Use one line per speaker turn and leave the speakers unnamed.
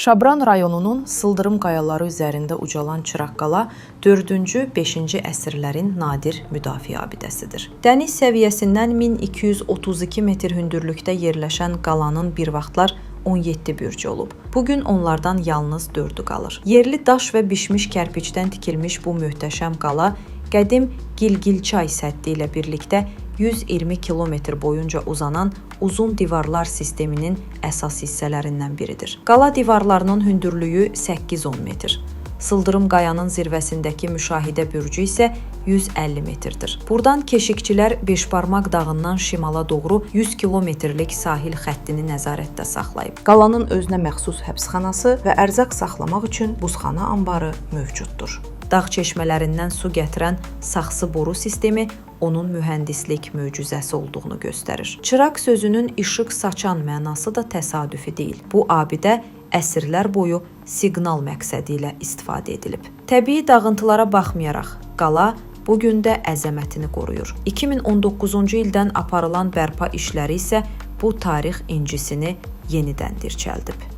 Şabran rayonunun Sıldırım qayaları üzərində ucalan Çıraq qala 4-cü, 5-ci əsrlərin nadir müdafiə abidəsidir. Dəniz səviyyəsindən 1232 metr hündürlükdə yerləşən qalanın bir vaxtlar 17 bürcü olub. Bugün onlardan yalnız 4-ü qalır. Yerli daş və bişmiş kərpicdən tikilmiş bu möhtəşəm qala qədim Gilgilçay səddi ilə birlikdə 120 kilometr boyunca uzanan uzun divarlar sisteminin əsas hissələrindən biridir. Qala divarlarının hündürlüyü 8-10 metr. Sıldırım qayanın zirvəsindəki müşahidə bürcü isə 150 metrdir. Buradan keşikçilər Beşbarmaq dağından şimala doğru 100 kilometrlik sahil xəttini nəzarətdə saxlayıb. Qalanın özünə məxsus həbsxanası və ərzaq saxlamaq üçün buzxana anbarı mövcuddur. Dağ çeşmələrindən su gətirən saxsı boru sistemi onun mühəndislik möcüzəsi olduğunu göstərir. Çıraq sözünün işıq saçan mənası da təsadüfi deyil. Bu abidə əsrlər boyu siqnal məqsədi ilə istifadə edilib. Təbii dağıntılara baxmayaraq, qala bu gün də əzəmətini qoruyur. 2019-cu ildən aparılan bərpa işləri isə bu tarix incisini yenidən dirçəldib.